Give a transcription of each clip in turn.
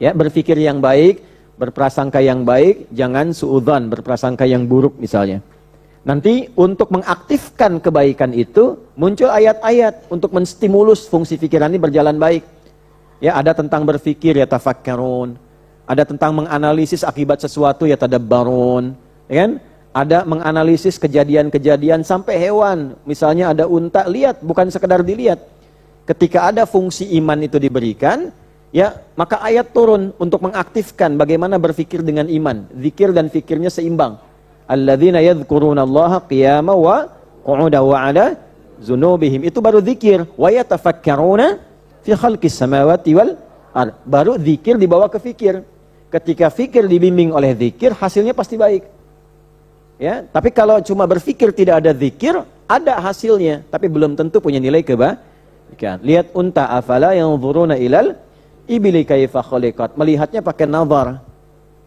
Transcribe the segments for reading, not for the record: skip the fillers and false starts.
Ya, berpikir yang baik, berprasangka yang baik, jangan suudzon, berprasangka yang buruk misalnya. Nanti untuk mengaktifkan kebaikan itu muncul ayat-ayat untuk menstimulus fungsi pikiran ini berjalan baik. Ya, ada tentang berpikir ya tafakkarun, ada tentang menganalisis akibat sesuatu ya tadabbarun, ya kan? Ada menganalisis kejadian-kejadian sampai hewan. Misalnya ada unta, lihat, bukan sekedar dilihat. Ketika ada fungsi iman itu diberikan, ya, maka ayat turun untuk mengaktifkan bagaimana berpikir dengan iman. Zikir dan fikirnya seimbang. Alladzina yadhkurunallaha qiyaman wa qu'udan wa 'ala dzunubihim. Itu baru zikir. Wa yatafakkaruna fi khalqis samawati wal ard. Baru zikir dibawa ke fikir. Ketika fikir dibimbing oleh zikir, hasilnya pasti baik. Ya, tapi kalau cuma berpikir tidak ada zikir, ada hasilnya, tapi belum tentu punya nilai kebaikan. Lihat unta, afala yanzuruna ilal ibili kaifa khuliqat. Melihatnya pakai nazar.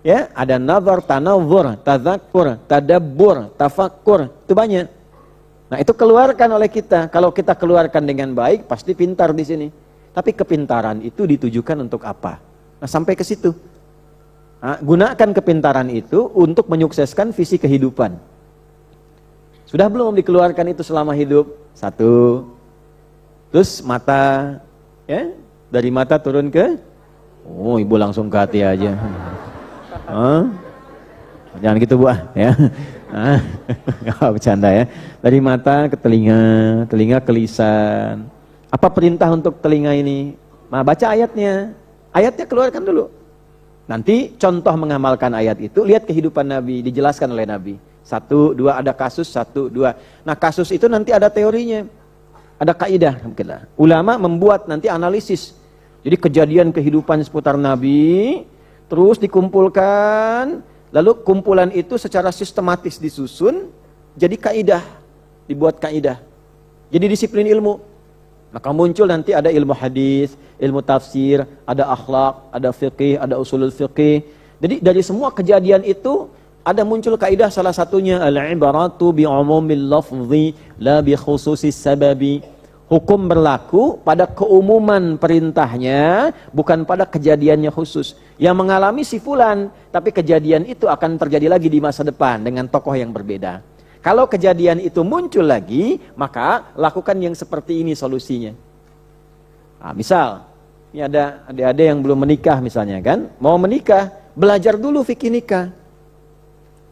Ya, ada nazar, tanawur, tadzakkur, tadabbur, tafakkur, itu banyak. Nah, itu keluarkan oleh kita. Kalau kita keluarkan dengan baik, pasti pintar di sini. Tapi kepintaran itu ditujukan untuk apa? Nah, sampai ke situ. Nah, gunakan kepintaran itu untuk menyukseskan visi kehidupan. Sudah belum dikeluarkan itu selama hidup? Satu. Terus mata, ya, dari mata turun ke, oh, ibu langsung ke hati aja. Jangan gitu Bu, ya. Bercanda ya. Dari mata ke telinga, telinga ke lisan. Apa perintah untuk telinga ini? Nah, baca ayatnya. Ayatnya keluarkan dulu. Nanti contoh mengamalkan ayat itu, lihat kehidupan Nabi, dijelaskan oleh Nabi. 1, 2, ada kasus, 1, 2. Nah, kasus itu nanti ada teorinya. Ada kaidah. Ulama membuat nanti analisis. Jadi kejadian kehidupan seputar Nabi, terus dikumpulkan, lalu kumpulan itu secara sistematis disusun, jadi kaidah, dibuat kaidah. Jadi disiplin ilmu. Maka muncul nanti ada ilmu hadis, ilmu tafsir, ada akhlak, ada fiqih, ada usulul fiqih. Jadi dari semua kejadian itu ada muncul kaidah, salah satunya al-ibaratu bi umumil lafzi la bi khususis sababi. Hukum berlaku pada keumuman perintahnya, bukan pada kejadiannya khusus. Yang mengalami si fulan, tapi kejadian itu akan terjadi lagi di masa depan dengan tokoh yang berbeda. Kalau kejadian itu muncul lagi, maka lakukan yang seperti ini solusinya. Nah, misal, ini ada adik-adik yang belum menikah misalnya kan, mau menikah, belajar dulu fikih nikah.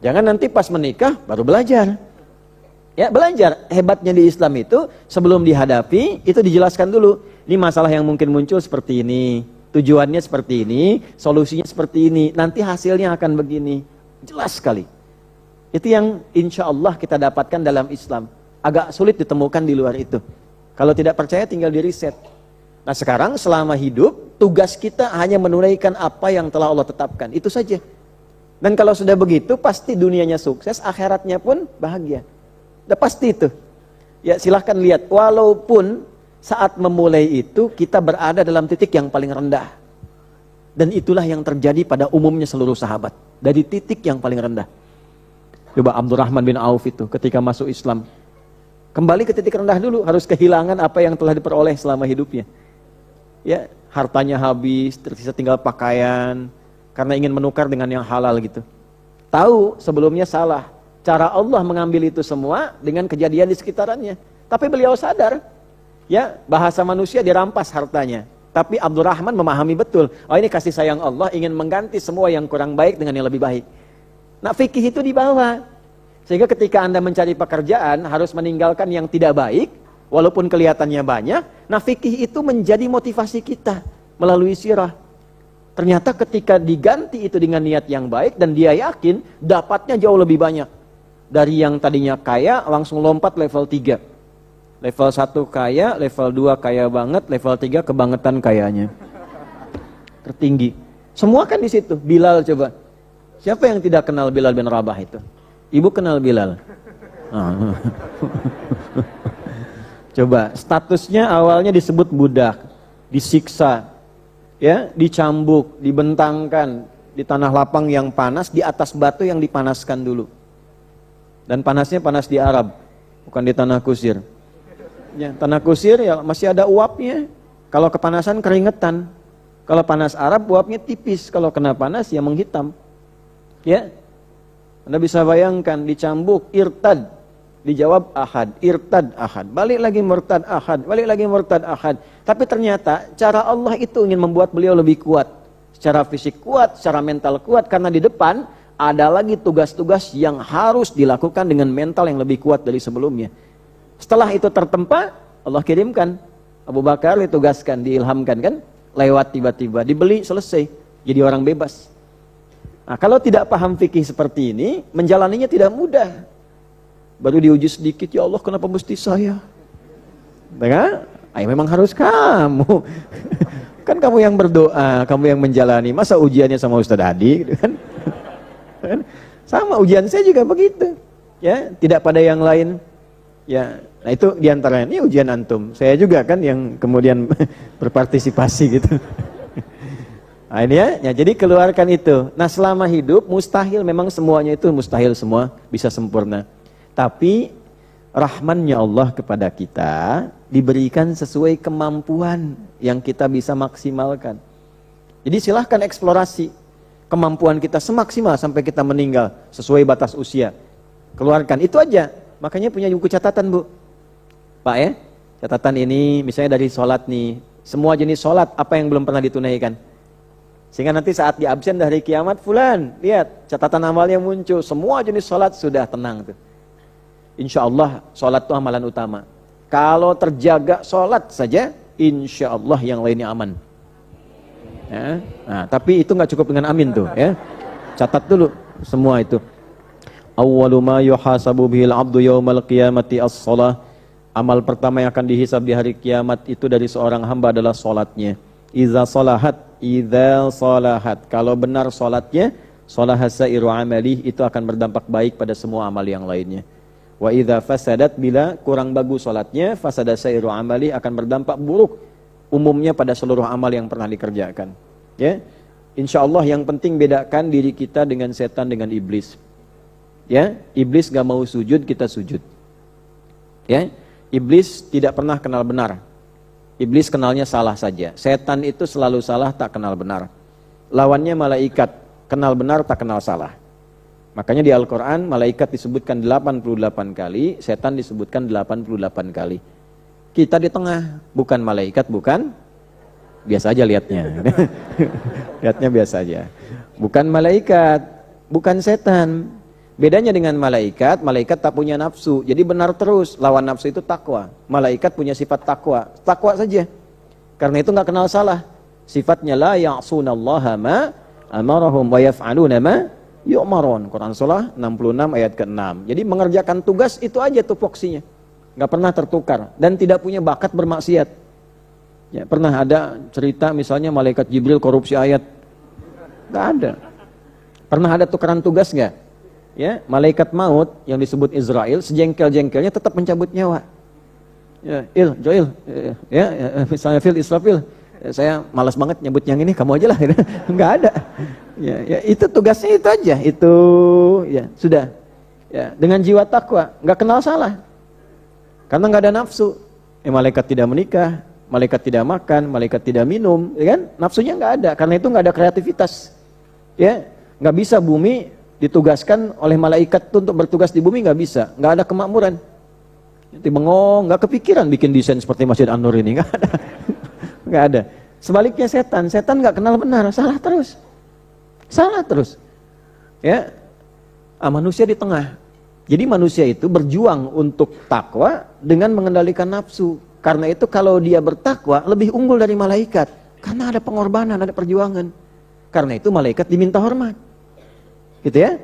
Jangan nanti pas menikah baru belajar. Ya, belajar. Hebatnya di Islam itu sebelum dihadapi itu dijelaskan dulu. Ini masalah yang mungkin muncul seperti ini, tujuannya seperti ini, solusinya seperti ini, nanti hasilnya akan begini. Jelas sekali. Itu yang insya Allah kita dapatkan dalam Islam. Agak sulit ditemukan di luar itu. Kalau tidak percaya tinggal di riset. Nah, sekarang selama hidup tugas kita hanya menunaikan apa yang telah Allah tetapkan. Itu saja. Dan kalau sudah begitu pasti dunianya sukses, akhiratnya pun bahagia. Udah pasti itu. Ya, silahkan lihat. Walaupun saat memulai itu kita berada dalam titik yang paling rendah. Dan itulah yang terjadi pada umumnya seluruh sahabat. Dari titik yang paling rendah. Coba Abdurrahman bin Auf itu ketika masuk Islam. Kembali ke titik rendah dulu. Harus kehilangan apa yang telah diperoleh selama hidupnya. Ya, hartanya habis, tersisa tinggal pakaian. Karena ingin menukar dengan yang halal gitu. Tahu sebelumnya salah. Cara Allah mengambil itu semua dengan kejadian di sekitarannya. Tapi beliau sadar. Ya, bahasa manusia dirampas hartanya. Tapi Abdurrahman memahami betul. Oh, ini kasih sayang Allah ingin mengganti semua yang kurang baik dengan yang lebih baik. Nah, fikih itu dibawa. Sehingga ketika Anda mencari pekerjaan harus meninggalkan yang tidak baik, walaupun kelihatannya banyak. Nah, fikih itu menjadi motivasi kita melalui sirah. Ternyata ketika diganti itu dengan niat yang baik dan dia yakin dapatnya jauh lebih banyak. Dari yang tadinya kaya langsung lompat level 3. Level 1 kaya, level 2 kaya banget, level 3 kebangetan kayanya. Tertinggi. Semua kan di situ. Bilal coba. Siapa yang tidak kenal Bilal bin Rabah itu? Ibu kenal Bilal? Coba, statusnya awalnya disebut budak, disiksa, ya, dicambuk, dibentangkan di tanah lapang yang panas, di atas batu yang dipanaskan dulu. Dan panasnya panas di Arab, bukan di tanah kusir. Ya, tanah kusir ya masih ada uapnya. Kalau kepanasan keringetan. Kalau panas Arab uapnya tipis, kalau kena panas ya menghitam. Ya. Anda bisa bayangkan dicambuk irtad, dijawab ahad, irtad ahad, balik lagi murtad ahad, balik lagi murtad ahad. Tapi ternyata cara Allah itu ingin membuat beliau lebih kuat. Secara fisik kuat, secara mental kuat, karena di depan ada lagi tugas-tugas yang harus dilakukan dengan mental yang lebih kuat dari sebelumnya. Setelah itu tertempa, Allah kirimkan Abu Bakar, ditugaskan, diilhamkan kan, lewat tiba-tiba, dibeli, selesai, jadi orang bebas. Nah, kalau tidak paham fikih seperti ini, menjalaninya tidak mudah. Baru diuji sedikit, ya Allah kenapa mesti saya? Nah, memang harus kamu. Kan kamu yang berdoa, kamu yang menjalani. Masa ujiannya sama Ustadz Adi gitu kan? Sama ujian saya juga begitu. Ya, tidak pada yang lain. Ya, nah itu diantaranya. Ini ujian antum. Saya juga kan yang kemudian berpartisipasi gitu. Nah ini ya, jadi keluarkan itu. Nah selama hidup mustahil, memang semuanya itu mustahil semua bisa sempurna. Tapi rahmannya Allah kepada kita diberikan sesuai kemampuan yang kita bisa maksimalkan. Jadi silahkan eksplorasi kemampuan kita semaksimal sampai kita meninggal sesuai batas usia. Keluarkan itu aja. Makanya punya buku catatan Bu, Pak ya. Catatan ini misalnya dari sholat nih, semua jenis sholat apa yang belum pernah ditunaikan. Sehingga nanti saat di absen dari kiamat, fulan, lihat catatan amalnya muncul, semua jenis sholat sudah tenang tuh. Insya Allah sholat itu amalan utama. Kalau terjaga sholat saja, insya Allah yang lainnya aman. Ya. Nah, tapi itu nggak cukup dengan amin tuh ya. Catat dulu semua itu. Awwalu ma yuhasabu bihil abdu yaumal qiyamati as-shalah. Amal pertama yang akan dihisab di hari kiamat itu dari seorang hamba adalah sholatnya. Idza salahat, kalau benar sholatnya, sholaha sairu amali, itu akan berdampak baik pada semua amal yang lainnya. Wa idza fasadat, bila kurang bagus sholatnya, fasada sairu amali, akan berdampak buruk umumnya pada seluruh amal yang pernah dikerjakan. Ya, insya Allah yang penting bedakan diri kita dengan setan, dengan iblis. Ya, iblis gak mau sujud, kita sujud. Ya, iblis tidak pernah kenal benar. Iblis kenalnya salah saja. Setan itu selalu salah, tak kenal benar. Lawannya malaikat, kenal benar, tak kenal salah. Makanya di Al-Quran, malaikat disebutkan 88 kali, setan disebutkan 88 kali. Kita di tengah, bukan malaikat, bukan, biasa aja lihatnya. Lihatnya biasa aja. Bukan malaikat, bukan setan. Bedanya dengan malaikat, malaikat tak punya nafsu, jadi benar terus. Lawan nafsu itu takwa. Malaikat punya sifat takwa, takwa saja. Karena itu nggak kenal salah. Sifatnya la ya'sunallaha ma amarahum wa yaf'aluna ma yu'marun. Quran surah 66 ayat ke-6. Jadi mengerjakan tugas itu aja tupoksinya. Nggak pernah tertukar dan tidak punya bakat bermaksiat. Ya, pernah ada cerita misalnya malaikat Jibril korupsi ayat? Nggak ada. Pernah ada tukaran tugas nggak? Ya, malaikat maut yang disebut Israel sejengkel-jengkelnya tetap mencabut nyawa. Ya, Joel, ya, misalnya Phil, Israfil, saya malas banget nyebut yang ini, kamu aja lah. Enggak ada. Ya, itu tugasnya itu aja, itu ya sudah. Ya, dengan jiwa takwa, nggak kenal salah. Karena nggak ada nafsu. Malaikat tidak menikah, malaikat tidak makan, malaikat tidak minum, ya kan? Nafsunya nggak ada. Karena itu nggak ada kreativitas. Ya, nggak bisa bumi ditugaskan oleh malaikat untuk bertugas di bumi, nggak bisa, nggak ada kemakmuran. Nanti bengong, nggak kepikiran bikin desain seperti Masjid An-Nur ini, nggak ada, nggak ada. Sebaliknya setan nggak kenal benar, salah terus, ya. Manusia di tengah. Jadi manusia itu berjuang untuk takwa dengan mengendalikan nafsu. Karena itu kalau dia bertakwa lebih unggul dari malaikat, karena ada pengorbanan, ada perjuangan. Karena itu malaikat diminta hormat. Gitu ya.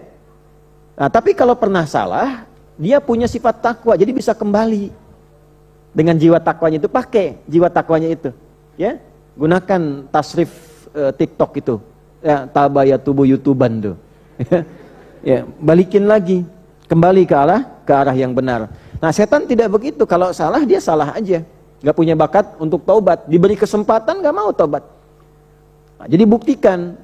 Nah, tapi kalau pernah salah, dia punya sifat takwa, jadi bisa kembali dengan jiwa takwanya itu, pakai jiwa takwanya itu, ya. Gunakan tasrif TikTok itu, ya, tabaya tubuh YouTuban tuh, ya, balikin lagi, kembali ke arah yang benar. Nah, setan tidak begitu, kalau salah dia salah aja, nggak punya bakat untuk taubat, diberi kesempatan nggak mau taubat. Nah, jadi buktikan,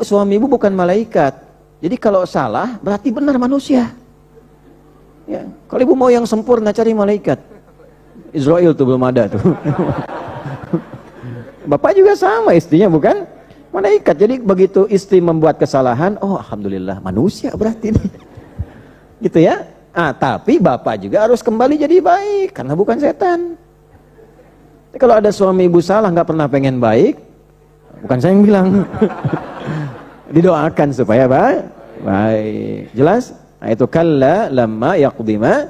suami ibu bukan malaikat. Jadi kalau salah berarti benar manusia. Ya, kalau ibu mau yang sempurna cari malaikat. Israel tuh belum ada tuh. Bapak juga sama, istrinya bukan malaikat. Jadi begitu istri membuat kesalahan, oh alhamdulillah manusia berarti ini. Gitu ya. Tapi bapak juga harus kembali jadi baik karena bukan setan. Jadi kalau ada suami ibu salah nggak pernah pengen baik, bukan saya yang bilang. Didoakan supaya baik. Jelas? Nah, itu kalla lamma yaqdima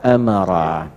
amara.